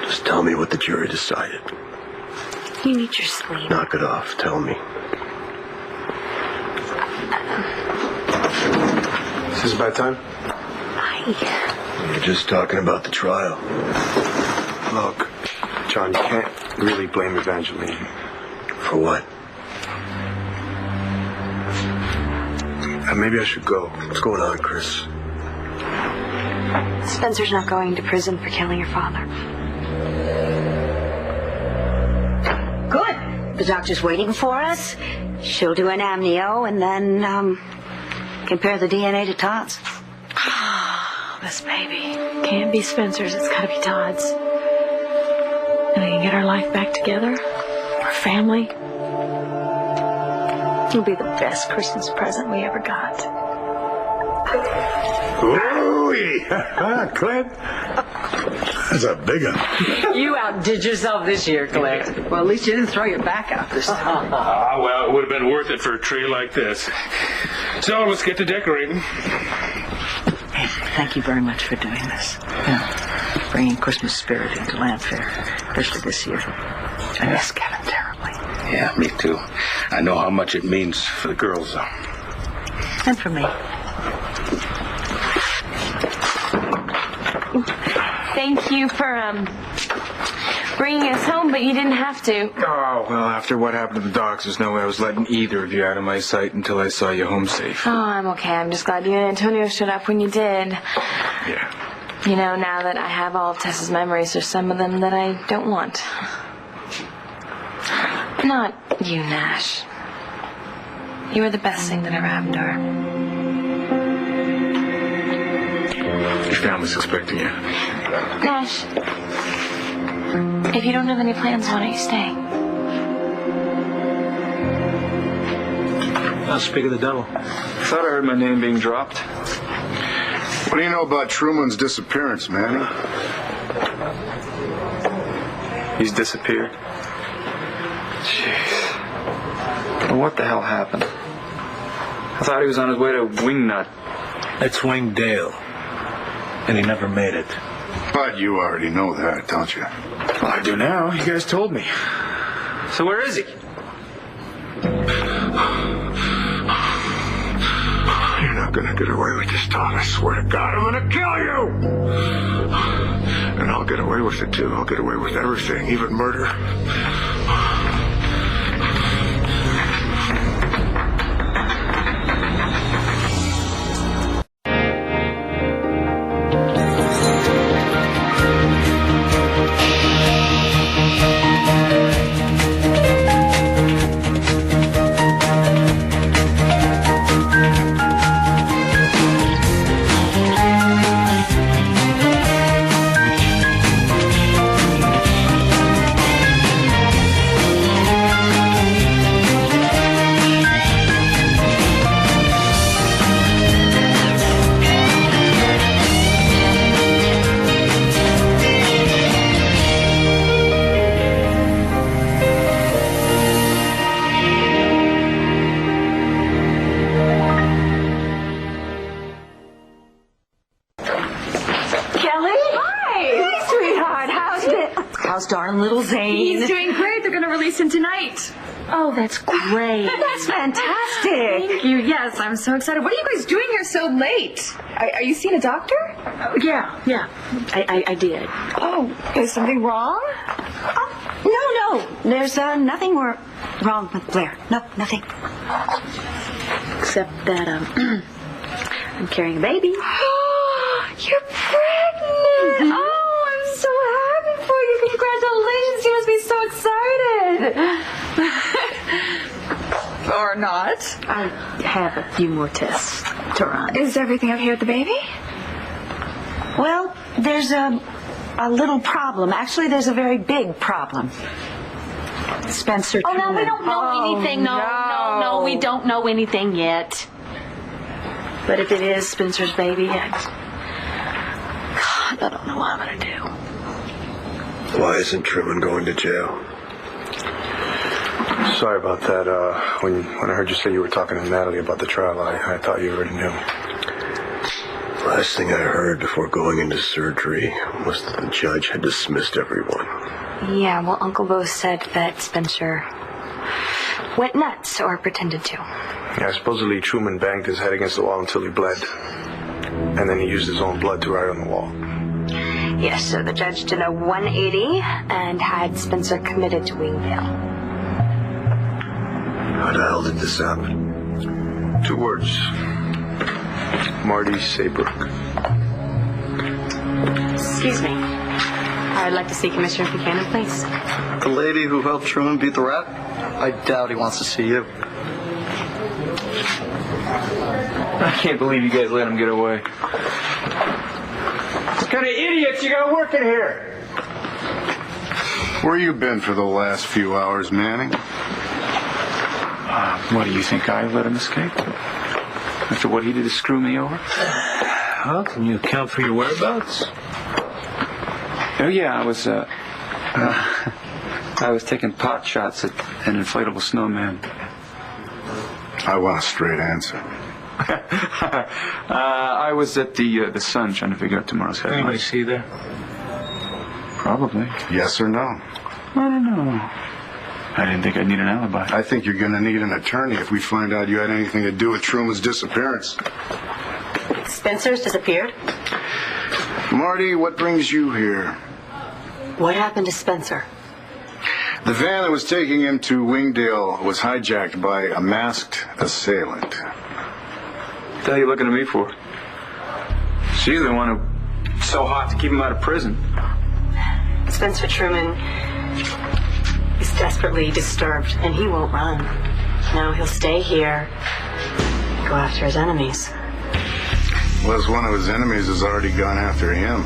Just tell me what the jury decided. You need your sleep. Knock it off. Tell me. Is this about time? Hi. You're just talking about the trial. Look, John, you can't really blame Evangeline. For what? Maybe I should go. What's going on, Chris? Spencer's not going to prison for killing your father. Good. The doctor's waiting for us. She'll do an amnio and then, compare the DNA to Todd's. This baby can't be Spencer's. It's got to be Todd's. And we can get our life back together. Our family. It'll be the best Christmas present we ever got. Ooh-wee! Clint, that's a big one. You outdid yourself this year, Claire. Well, at least you didn't throw your back out this time. Well, it would have been worth it for a tree like this. So let's get to decorating. Thank you very much for doing this. Bringing Christmas spirit into Landfair, especially this year. I miss Kevin terribly. Yeah, me too. I know how much it means for the girls, though. And for me. Thank you for bringing us home, but you didn't have to. Oh, well, after what happened to the docks, there's no way I was letting either of you out of my sight until I saw you home safe. Oh, I'm okay. I'm just glad you and Antonio showed up when you did. Yeah. You know, now that I have all of Tessa's memories, there's some of them that I don't want. Not you, Nash. You were the best thing that ever happened to her. Your family's expecting you. Nash, if you don't have any plans, why don't you stay? I'll speak of the devil. I thought I heard my name being dropped. What do you know about Truman's disappearance, Manny? He's disappeared. Jeez. Well, what the hell happened? I thought he was on his way to Wingnut. That's Wingdale. And he never made it. But you already know that, don't you? Well, I do now. You guys told me. So where is he? You're not gonna get away with this, Todd. I swear to God, I'm gonna kill you! And I'll get away with it, too. I'll get away with everything, even murder. Darn little Zane. He's doing great. They're going to release him tonight. Oh, that's great. That's fantastic. Thank you. Yes, I'm so excited. What are you guys doing here so late? Are you seeing a doctor? Yeah. I did. Oh, is something wrong? No. There's nothing wrong with Blair. No, nothing. Except that I'm carrying a baby. You're pregnant. Oh, I'm so happy for you. Congratulations. You must be so excited. Or not. I have a few more tests to run. Is everything okay with the baby? Well, there's a little problem. Actually, there's a very big problem. Spencer Oh, no, Truman. we don't know anything. No, we don't know anything yet. But if it is Spencer's baby, God, I don't know what I'm going to do. Why isn't Truman going to jail? Sorry about that. When I heard you say you were talking to Natalie about the trial, I thought you already knew. Last thing I heard before going into surgery was that the judge had dismissed everyone. Yeah, well, Uncle Bo said that Spencer went nuts, or pretended to. Yeah, supposedly Truman banged his head against the wall until he bled. And then he used his own blood to write on the wall. Yes, so the judge did a 180 and had Spencer committed to Wingdale. How the hell did this happen? 2 words. Marty Saybrook. Excuse me. I'd like to see Commissioner Buchanan, please. The lady who helped Truman beat the rat? I doubt he wants to see you. I can't believe you guys let him get away. What kind of idiots you got working here? Where you been for the last few hours, Manning? What do you think? I let him escape? After what he did to screw me over? Well, can you account for your whereabouts? Oh, yeah, I was taking pot shots at an inflatable snowman. I want a straight answer. I was at the Sun trying to figure out tomorrow's headline. Anybody see you there? Probably. Yes or no? I don't know. I didn't think I'd need an alibi. I think you're going to need an attorney if we find out you had anything to do with Truman's disappearance. Spencer's disappeared? Marty, what brings you here? What happened to Spencer? The van that was taking him to Wingdale was hijacked by a masked assailant. What the hell are you looking at me for? She's the one who's so hot to keep him out of prison. Spencer Truman is desperately disturbed, and he won't run. No, he'll stay here, go after his enemies. Well, one of his enemies has already gone after him.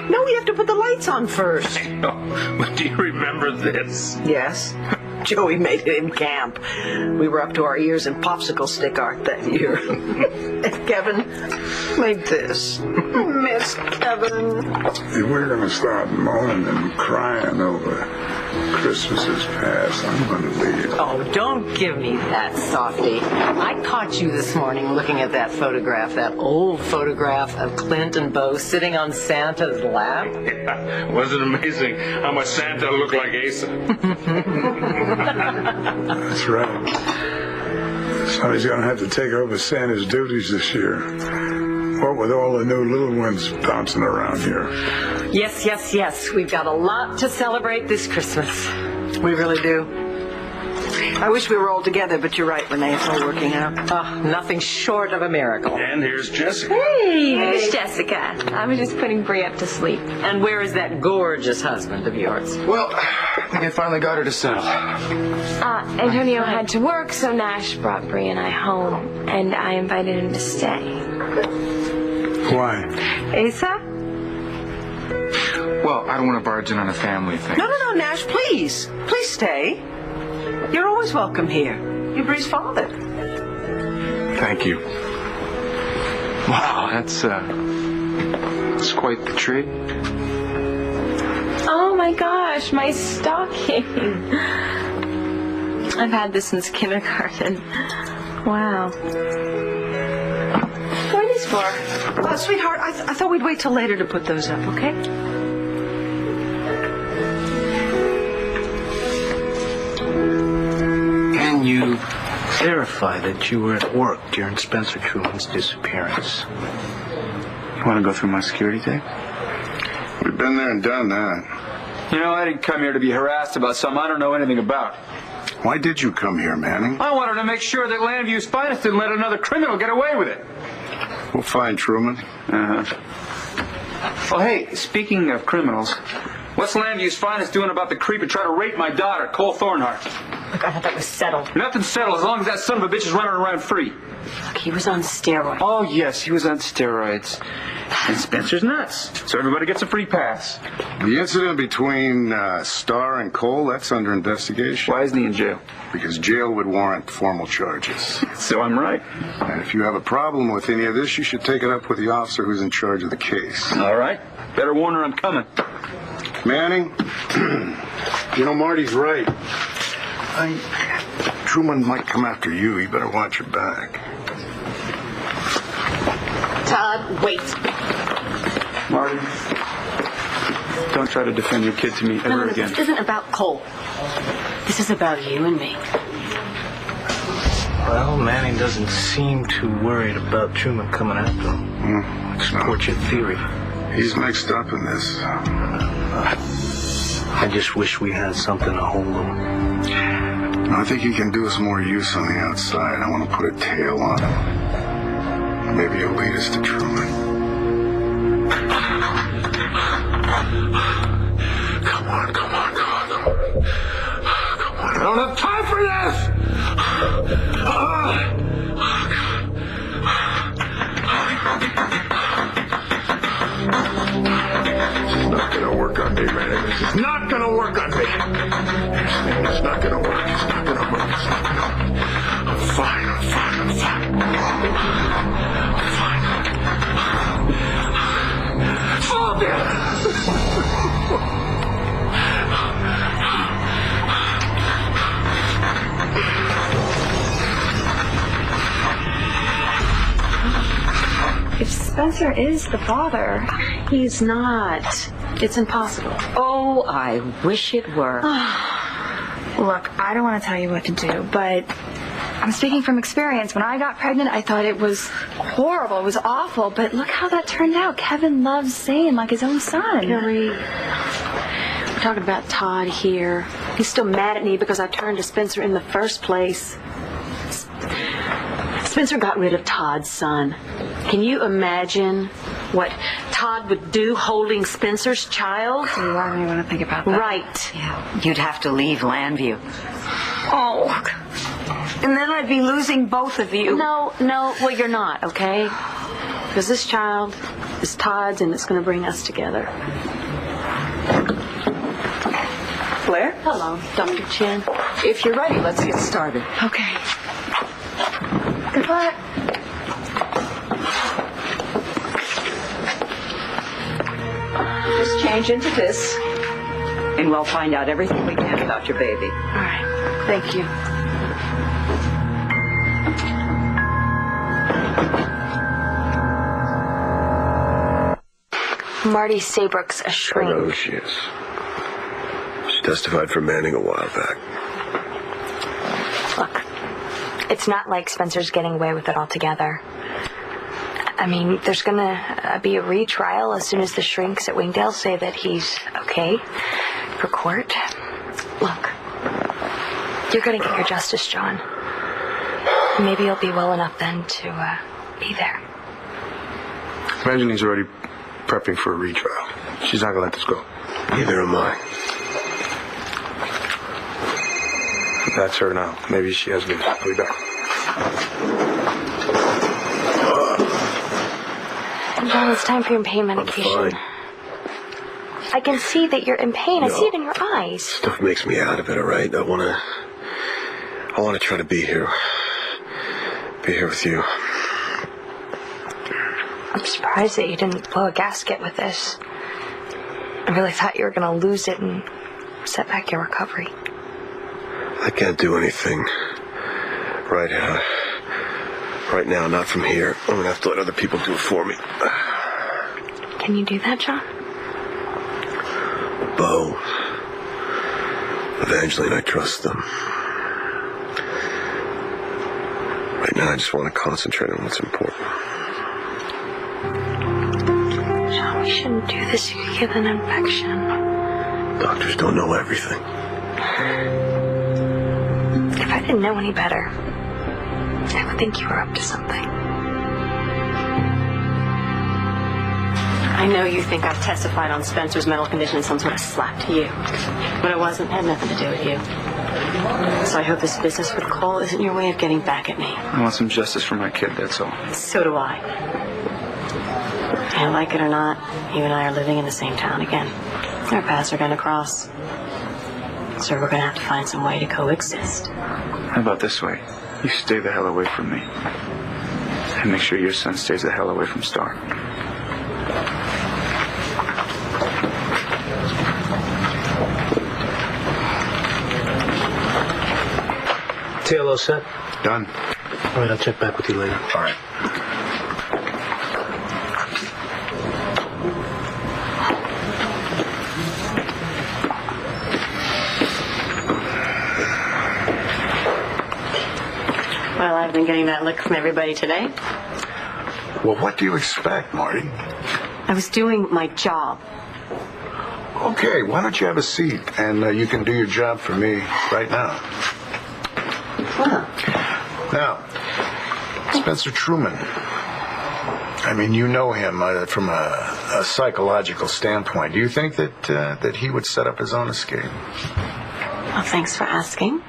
No, we have to put the lights on first. But do you remember this? Yes. Joey made it in camp. We were up to our ears in popsicle stick art that year. And Kevin made this. Miss Kevin. If we're going to start moaning and crying over Christmases past, I'm going to leave. Oh, don't give me that, Softy. I caught you this morning looking at that photograph, that old photograph of Clint and Bo sitting on Santa's lap. Yeah, wasn't it amazing how much Santa looked like Asa? That's right. Somebody's going to have to take over Santa's duties this year. What with all the new little ones bouncing around here? Yes, yes, yes. We've got a lot to celebrate this Christmas. We really do. I wish we were all together, but you're right, Renee. It's all working out. Nothing short of a miracle. And here's Jessica. Hey, there's Jessica. I was just putting Bree up to sleep. And where is that gorgeous husband of yours? Well, I think I finally got her to settle. Antonio had to work, so Nash brought Bree and I home, and I invited him to stay. Why? Asa? Well, I don't want to barge in on a family thing. No, Nash, please. Please stay. You're always welcome here. You're Bree's father. Thank you. Wow, that's quite the treat. Oh my gosh, my stocking. I've had this since kindergarten. Wow. What are these for? Sweetheart, I thought we'd wait till later to put those up, okay? Can you verify that you were at work during Spencer Truman's disappearance? You want to go through my security tape? We've been there and done that. You know, I didn't come here to be harassed about something I don't know anything about. Why did you come here, Manning? I wanted to make sure that Landview's finest didn't let another criminal get away with it. We'll find Truman. Well, hey, speaking of criminals, what's Landview's finest doing about the creep who tried to rape my daughter, Cole Thornhart? Look, I thought that was settled. Nothing's settled as long as that son of a bitch is running around free. Look, he was on steroids. Oh, yes, he was on steroids. And Spencer's nuts, so everybody gets a free pass. The incident between Starr and Cole, that's under investigation. Why isn't he in jail? Because jail would warrant formal charges. So I'm right. And if you have a problem with any of this, you should take it up with the officer who's in charge of the case. All right. Better warn her I'm coming. Manning, you know, Marty's right. Truman might come after you. You better watch your back. Todd, wait. Marty, don't try to defend your kid to me ever again. This isn't about Cole. This is about you and me. Well, Manning doesn't seem too worried about Truman coming after him. Support your theory. He's mixed up in this. I just wish we had something to hold him. I think he can do us more use on the outside. I want to put a tail on him. Maybe he'll lead us to Truman. Come on. I don't have time for this! This is not gonna work on me, man. This is not gonna work on me. It's not gonna work. I'm fine. Fall down! If Spencer is the father... He's not. It's impossible. Oh, I wish it were. Look, I don't want to tell you what to do, but I'm speaking from experience. When I got pregnant, I thought it was horrible. It was awful, but look how that turned out. Kevin loves Zane like his own son. Carrie, we're talking about Todd here. He's still mad at me because I turned to Spencer in the first place. Spencer got rid of Todd's son. Can you imagine what Todd would do holding Spencer's child? So why do you want to think about that? Right. Yeah, you'd have to leave Landview. Oh, and then I'd be losing both of you. No, well, you're not, okay? Because this child is Todd's and it's going to bring us together. Blair? Hello, Dr. Chin. If you're ready, let's get started. Okay. Good luck. Just change into this, and we'll find out everything we can about your baby. All right. Thank you. Marty Saybrook's a shrink. I know who she is. She testified for Manning a while back. Look, it's not like Spencer's getting away with it altogether. I mean, there's going to be a retrial as soon as the shrinks at Wingdale say that he's okay for court. Look, you're going to get your justice, John. Maybe you'll be well enough then to be there. Imagine he's already prepping for a retrial. She's not going to let this go. Neither am I. That's her now. Maybe she has been. I'll be back. John, it's time for your pain medication. I'm fine. I can see that you're in pain. I No. see it in your eyes. Stuff makes me out of it, all right? I want to try to be here. Be here with you. I'm surprised that you didn't blow a gasket with this. I really thought you were going to lose it and set back your recovery. I can't do anything right now, not from here. I'm going to have to let other people do it for me. Can you do that, John? Bo, Evangeline, I trust them. Right now, I just want to concentrate on what's important. John, we shouldn't do this. You could get an infection. Doctors don't know everything. If I didn't know any better, I would think you were up to something. I know you think I've testified on Spencer's mental condition as some sort of slap to you. But it wasn't. It had nothing to do with you. So I hope this business with Cole isn't your way of getting back at me. I want some justice for my kid, that's all. So do I. And like it or not, you and I are living in the same town again. Our paths are going to cross. So we're going to have to find some way to coexist. How about this way? You stay the hell away from me. And make sure your son stays the hell away from Star. OLTL all set? Done. All right, I'll check back with you later. All right. Well, I've been getting that look from everybody today. Well, what do you expect, Marty? I was doing my job. Okay, why don't you have a seat, and you can do your job for me right now. Now, Spencer Truman. I mean, you know him from a psychological standpoint. Do you think that he would set up his own escape? Well, thanks for asking.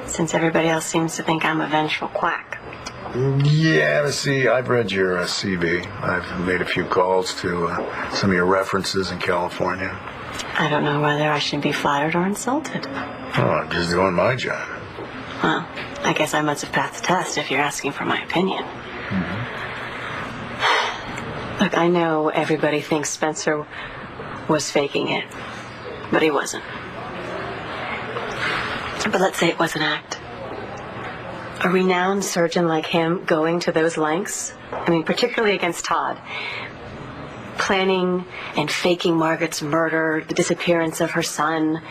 Since everybody else seems to think I'm a vengeful quack. Yeah, see, I've read your CV. I've made a few calls to some of your references in California. I don't know whether I should be flattered or insulted. Oh, I'm just doing my job. Well, I guess I must have passed the test if you're asking for my opinion. Mm-hmm. Look, I know everybody thinks Spencer was faking it, but he wasn't. But let's say it was an act. A renowned surgeon like him going to those lengths, I mean, particularly against Todd, planning and faking Margaret's murder, the disappearance of her son,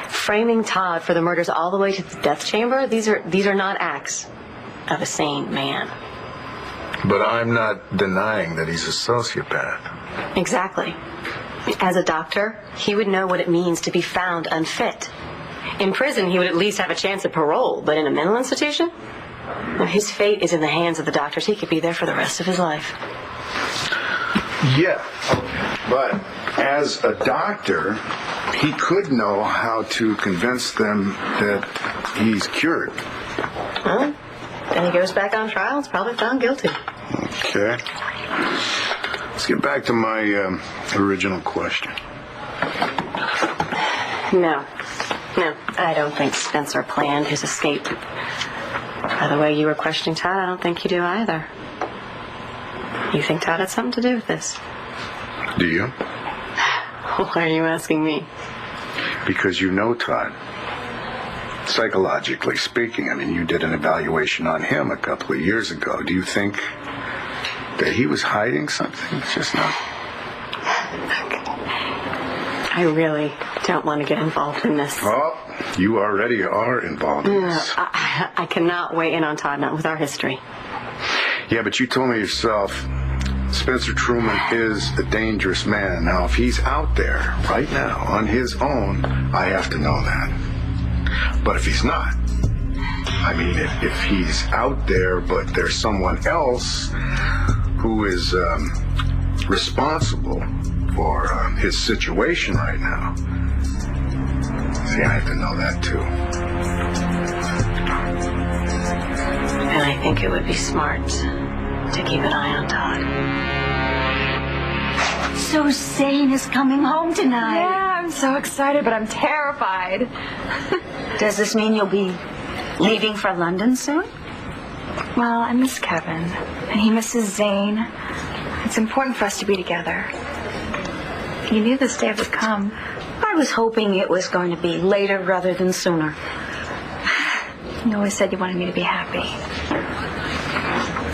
framing Todd for the murders all the way to the death chamber, these are not acts of a sane man. But I'm not denying that he's a sociopath. Exactly. As a doctor, he would know what it means to be found unfit. In prison, he would at least have a chance at parole, but in a mental institution? Well, his fate is in the hands of the doctors. He could be there for the rest of his life. Yeah, but as a doctor, he could know how to convince them that he's cured. Well, then he goes back on trial. It's probably found guilty. Okay. Let's get back to my original question. No, I don't think Spencer planned his escape. By the way you were questioning Todd, I don't think you do either. You think Todd had something to do with this? Do you? Why are you asking me? Because you know Todd. Psychologically speaking, I mean, you did an evaluation on him a couple of years ago. Do you think that he was hiding something? It's just not. I really don't want to get involved in this. Oh, you already are involved in this. I cannot weigh in on Todd, not with our history. Yeah, but you told me yourself, Spencer Truman is a dangerous man. Now, if he's out there right now on his own, I have to know that. But if he's not, I mean, if he's out there, but there's someone else who is responsible for his situation right now, see, I have to know that too. And I think it would be smart to keep an eye on Todd. So Zane is coming home tonight. Yeah, I'm so excited, but I'm terrified. Does this mean you'll be leaving for London soon? Well, I miss Kevin, and he misses Zane. It's important for us to be together. You knew this day would come. I was hoping it was going to be later rather than sooner. You always said you wanted me to be happy.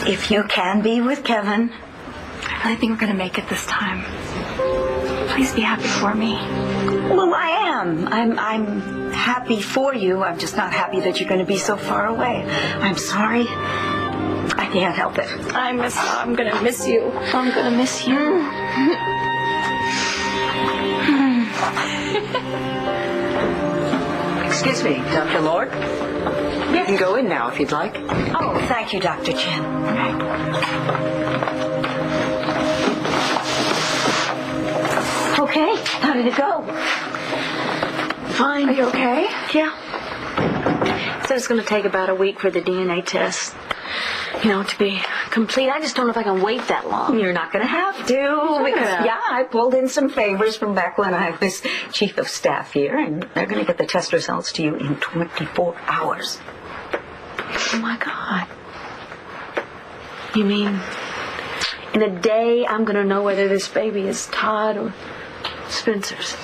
If you can be with Kevin. I really think we're going to make it this time. Please be happy for me. Well, I am. I'm happy for you. I'm just not happy that you're going to be so far away. I'm sorry. I can't help it. I'm going to miss you. I'm going to miss you. Excuse me, Dr. Lord? You can go in now if you'd like. Oh, thank you, Dr. Chen. Okay, how did it go? Fine. Are you okay? Yeah. Said it's going to take about a week for the DNA test, to be complete. I just don't know if I can wait that long. You're not going to have to. Because, I pulled in some favors from back when I was chief of staff here, and they're going to get the test results to you in 24 hours. Oh, my God. You mean in a day I'm going to know whether this baby is Todd or Spencer's?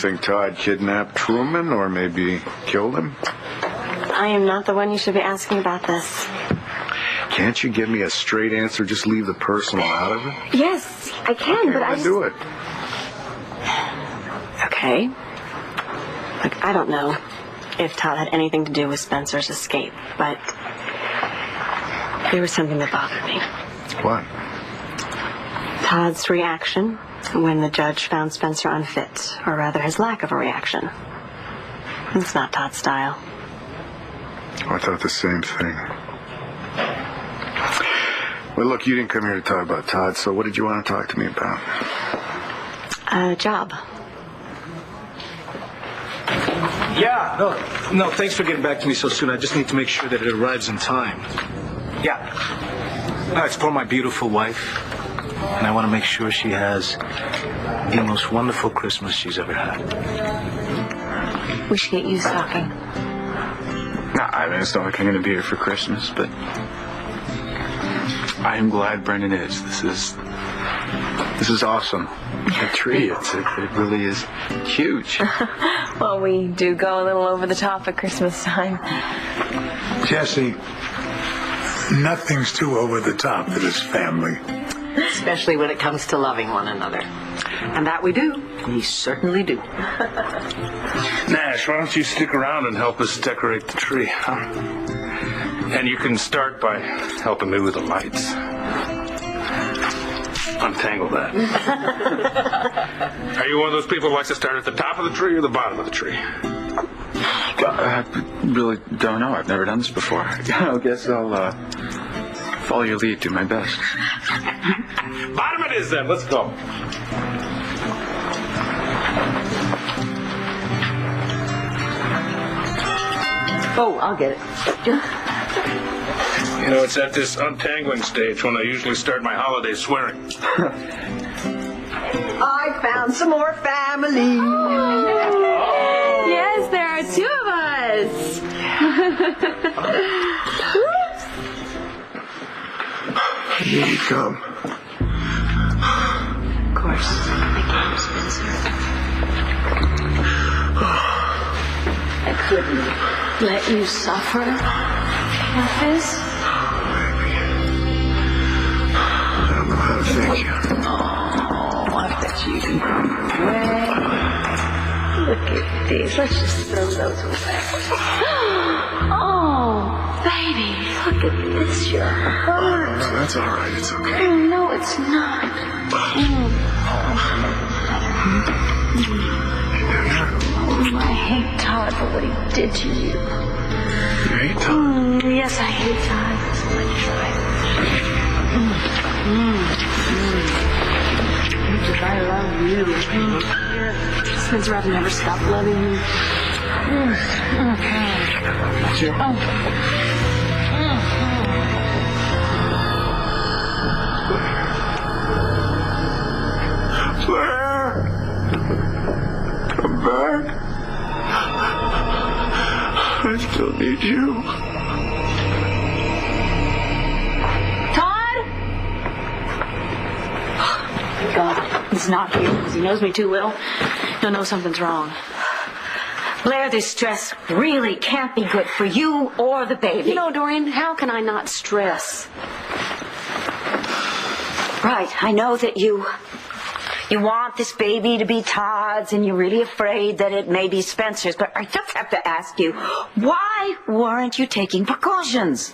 think Todd kidnapped Truman or maybe killed him? I am not the one you should be asking about this. Can't you give me a straight answer? Just leave the personal out of it? Yes, I can, but I just... do it. Okay. Look, I don't know if Todd had anything to do with Spencer's escape, but there was something that bothered me. What? Todd's reaction when the judge found Spencer unfit, or rather his lack of a reaction. It's not Todd's style. I thought the same thing. Well, look, you didn't come here to talk about Todd, so what did you want to talk to me about? A job. Yeah, no, thanks for getting back to me so soon. I just need to make sure that it arrives in time. Yeah. No, it's for my beautiful wife, and I want to make sure she has the most wonderful Christmas she's ever had. We should get you stocking. No, I mean, it's not like I'm going to be here for Christmas, but I am glad Brendan is. This is awesome. The tree, it really is huge. Well, we do go a little over the top at Christmas time. Jesse, nothing's too over the top for this family. Especially when it comes to loving one another. And that we do. We certainly do. Nash, why don't you stick around and help us decorate the tree, huh? And you can start by helping me with the lights. Untangle that. Are you one of those people who likes to start at the top of the tree or the bottom of the tree? I really don't know. I've never done this before. I guess I'll follow your lead, do my best. Bottom it is then. Let's go. Oh, I'll get it. You know, it's at this untangling stage when I usually start my holiday swearing. I found some more family. Oh. Yes, there are two of us. Here you come. Of course, I came, Spencer. I couldn't let you suffer like this. I don't know how to thank you. Oh, I bet you can pray. Look at these. Let's just throw those away. Oh, baby, look at this. Your heart. No, that's all right. It's okay. Oh, no, it's not. Oh, I hate Todd for what he did to you. You hate Todd? Yes, I hate Todd. That's what I love you. Spencer, I've never stopped loving you. Blair! Come back. I still need you. Todd? God, he's not here because he knows me too well. He'll know something's wrong. Blair, this stress really can't be good for you or the baby. You know, Doreen, how can I not stress? Right, I know that you want this baby to be Todd's and you're really afraid that it may be Spencer's, but I just have to ask you, why weren't you taking precautions?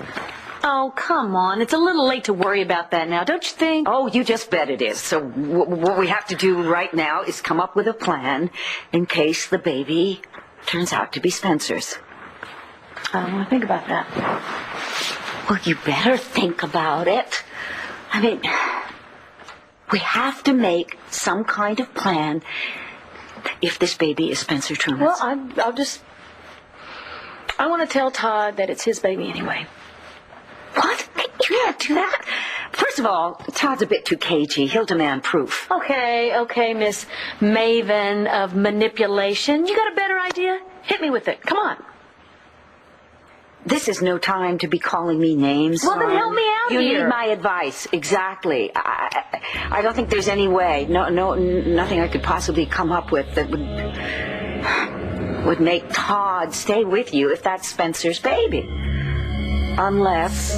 Oh, come on. It's a little late to worry about that now, don't you think? Oh, you just bet it is. So what we have to do right now is come up with a plan in case the baby turns out to be Spencer's. I don't want to think about that. Well, you better think about it. I mean, we have to make some kind of plan if this baby is Spencer Truman's. Well, I want to tell Todd that it's his baby anyway. What? You can't do that. First of all, Todd's a bit too cagey. He'll demand proof. Okay, Miss Maven of manipulation. You got a better idea? Hit me with it. Come on. this is no time to be calling me names. Well, then help me out You here. need my advice, exactly. I don't think there's any way, nothing I could possibly come up with that would make Todd stay with you if that's Spencer's baby. Unless...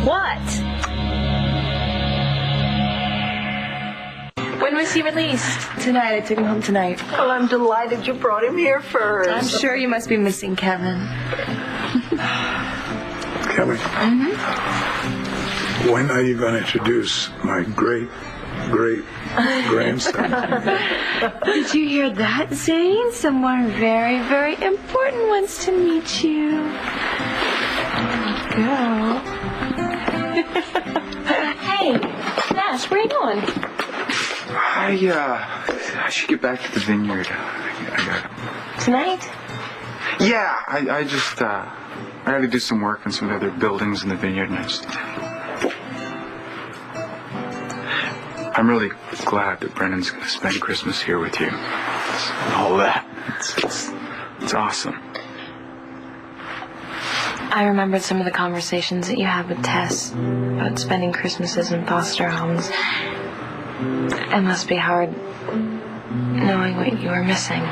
What? When was he released? Tonight. I took him home tonight. Well, I'm delighted you brought him here first. I'm sure you must be missing Kevin. Kevin, when are you going to introduce my great-great-grandson? Did you hear that, Zane? Someone very, very important wants to meet you. Girl. Hey, Nash, where are you going? I should get back to the vineyard. Tonight? Yeah, I just, I had to do some work on some of the other buildings in the vineyard, and I'm really glad that Brennan's going to spend Christmas here with you. All that. It's awesome. I remembered some of the conversations that you had with Tess about spending Christmases in foster homes. It must be hard knowing what you were missing.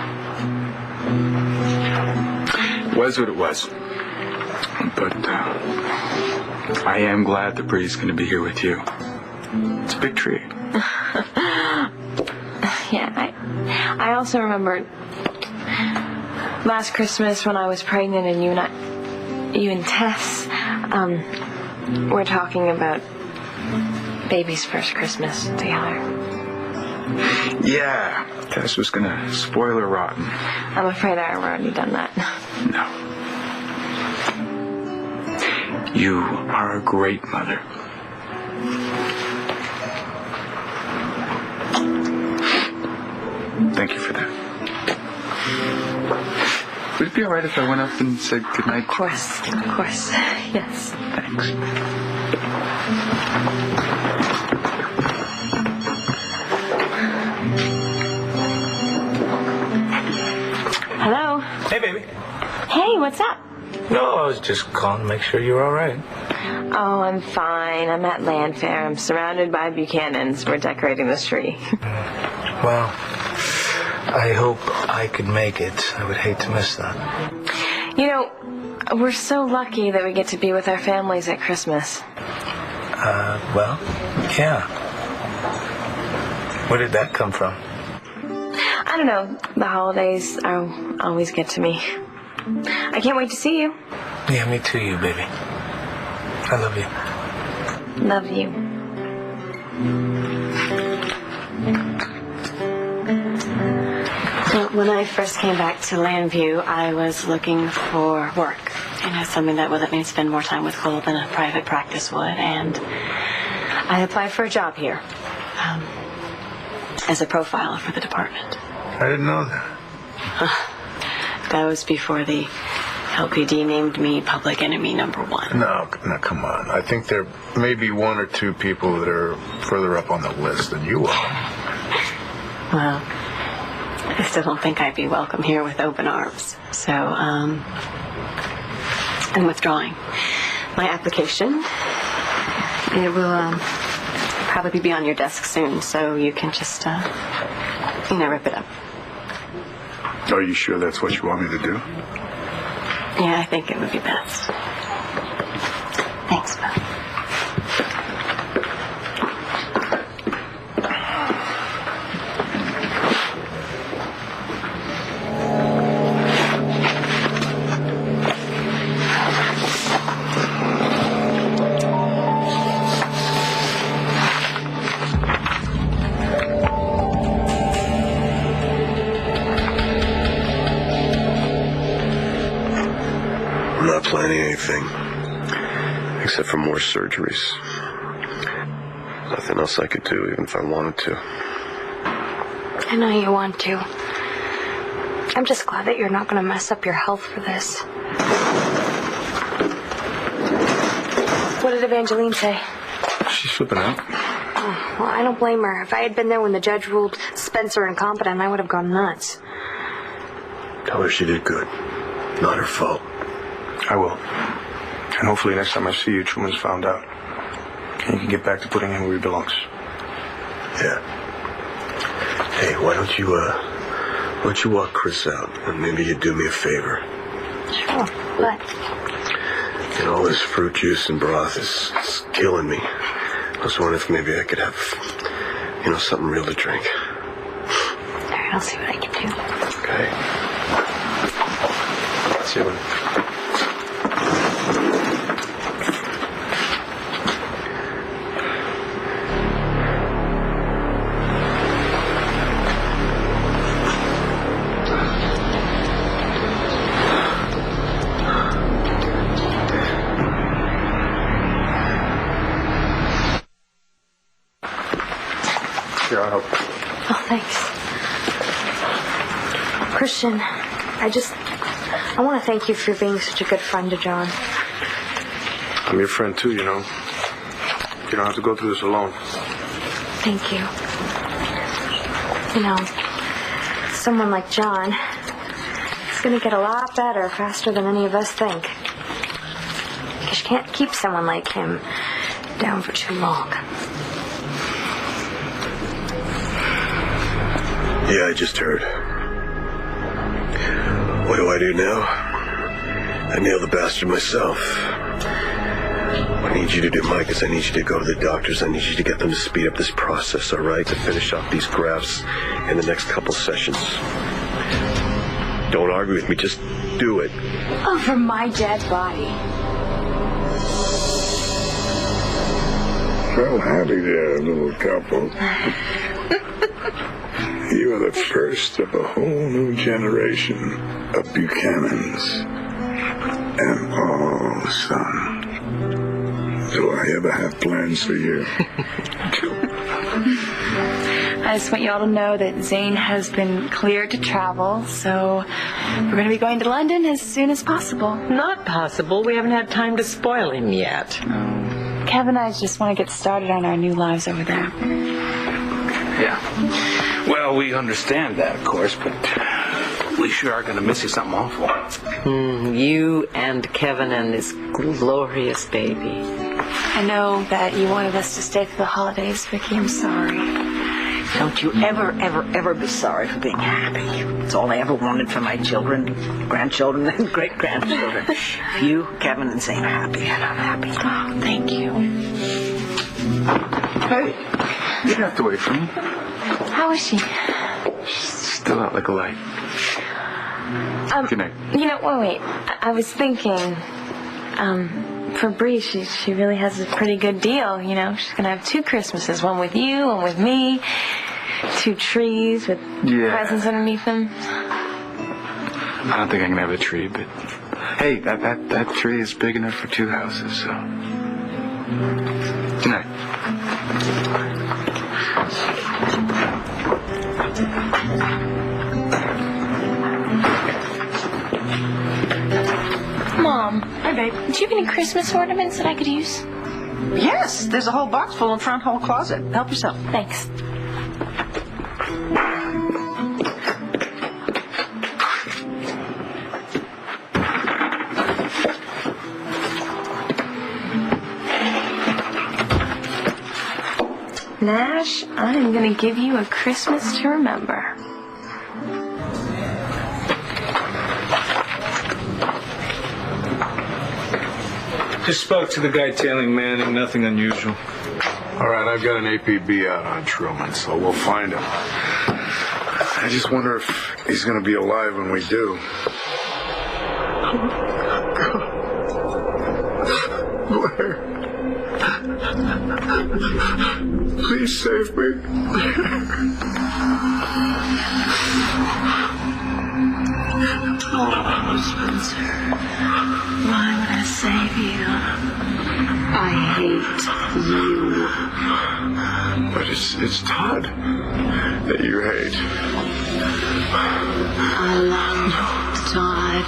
It was what it was. But I am glad that Bree's going to be here with you. It's a big treat. Yeah, I also remember last Christmas when I was pregnant and you and Tess were talking about baby's first Christmas together. Yeah, Tess was going to spoil her rotten. I'm afraid I've already done that. No. You are a great mother. Thank you for that. Would it be all right if I went up and said goodnight? Of course. Yes. Thanks. Hello. Hey, baby. Hey, what's up? No, I was just calling to make sure you were all right. Oh, I'm fine. I'm at Landfair. I'm surrounded by Buchanans. We're decorating this tree. Well, I hope I could make it. I would hate to miss that. You know, we're so lucky that we get to be with our families at Christmas. Well, yeah. Where did that come from? I don't know. The holidays always get to me. I can't wait to see you. Yeah, me too, you baby. I love you. Love you. Well, when I first came back to Landview, I was looking for work. Something that would let me spend more time with Cole than a private practice would. And I applied for a job here as a profiler for the department. I didn't know that. That was before the LPD named me public enemy #1. No, come on. I think there may be one or two people that are further up on the list than you are. Well, I still don't think I'd be welcome here with open arms. So, I'm withdrawing my application. It will probably be on your desk soon, so you can just, rip it up. Are you sure that's what you want me to do? Yeah, I think it would be best. Thanks, Bob. I'm not planning anything, except for more surgeries. Nothing else I could do, even if I wanted to. I know you want to. I'm just glad that you're not going to mess up your health for this. What did Evangeline say? She's flipping out. Oh, well, I don't blame her. If I had been there when the judge ruled Spencer incompetent, I would have gone nuts. Tell her she did good. not her fault. I will. And hopefully next time I see you, Truman's found out. And you can get back to putting him where he belongs. Yeah. Hey, why don't you walk Chris out? And maybe you do me a favor. Sure. What? You know, all this fruit juice and broth is killing me. I was wondering if maybe I could have, something real to drink. All right, I'll see what I can do. Okay. See you. Here, I'll help. Oh, thanks. Christian, I want to thank you for being such a good friend to John. I'm your friend too, you know. You don't have to go through this alone. Thank you. Someone like John is going to get a lot better faster than any of us think. Because you can't keep someone like him down for too long. Yeah, I just heard. What do I do now? I nailed the bastard myself. I need you to do, Mike, is I need you to go to the doctors. I need you to get them to speed up this process, all right? To finish off these grafts in the next couple sessions. Don't argue with me, just do it. Over my dead body. Well, howdy there, little couple. You are the first of a whole new generation of Buchanans. And oh, son, do I ever have plans for you? I just want you all to know that Zane has been cleared to travel, so we're going to be going to London as soon as possible. Not possible. We haven't had time to spoil him yet. Kevin and I just want to get started on our new lives over there. Yeah. Well, we understand that, of course, but we sure are going to miss you something awful. You and Kevin and this glorious baby. I know that you wanted us to stay through the holidays, Vicky. I'm sorry. Don't you ever, ever, ever be sorry for being happy. It's all I ever wanted for my children, grandchildren, and great-grandchildren. If you, Kevin, and Zane are happy, and I'm happy. Oh, thank you. Hey, you don't have to wait for me. How is she? She's still out like a light. Good night. Wait. I was thinking, for Bree, she really has a pretty good deal, She's going to have 2 Christmases, one with you, one with me, 2 trees with presents underneath them. I don't think I can have a tree, but hey, that tree is big enough for 2 houses, so. Good night. Mom. Hi, babe. Do you have any Christmas ornaments that I could use? Yes, there's a whole box full in front hall closet. Help yourself. Thanks. Nash, I'm going to give you a Christmas to remember. Just spoke to the guy tailing Manning, nothing unusual. All right, I've got an APB out on Truman, so we'll find him. I just wonder if he's going to be alive when we do. Blair. Please save me. Oh, Spencer. Why would I save you? I hate you. But it's Todd that you hate. I love Todd.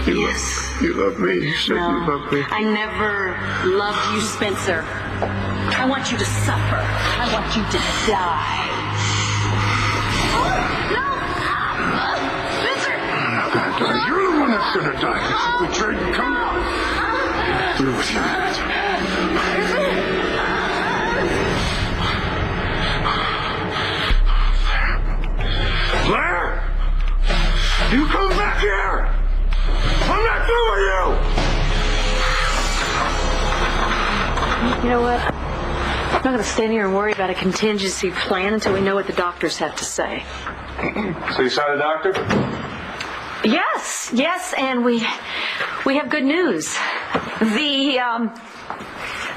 Yes. You love me. You said you love me. I never loved you, Spencer. I want you to suffer. I want you to die. You're the one not gonna die. We tried to come out. Through with you. Blair! You come back here! I'm not through with you! You know what? I'm not going to stand here and worry about a contingency plan until we know what the doctors have to say. So you saw the doctor? Yes, and we have good news.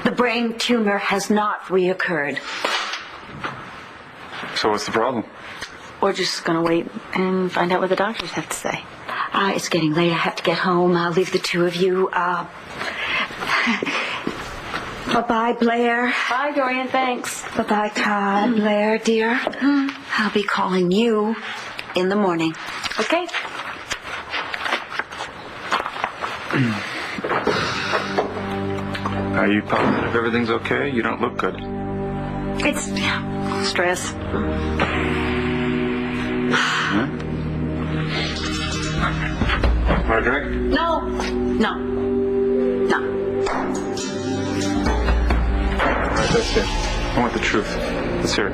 The brain tumor has not reoccurred. So what's the problem? We're just going to wait and find out what the doctors have to say. It's getting late. I have to get home. I'll leave the two of you. Bye-bye, Blair. Bye, Dorian. Thanks. Bye-bye, Todd. Blair, dear. I'll be calling you in the morning. Okay. Are you positive everything's okay? You don't look good. It's stress. Want a drink? No. All right, that's it. I want the truth. Let's hear it.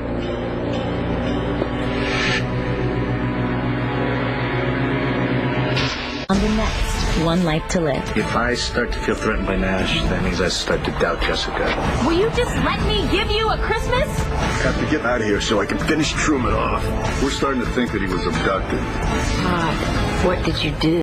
On the next One Life to Live. If I start to feel threatened by Nash, that means I start to doubt Jessica. Will you just let me give you a Christmas? Have to get out of here so I can finish Truman off. We're starting to think that he was abducted. What did you do?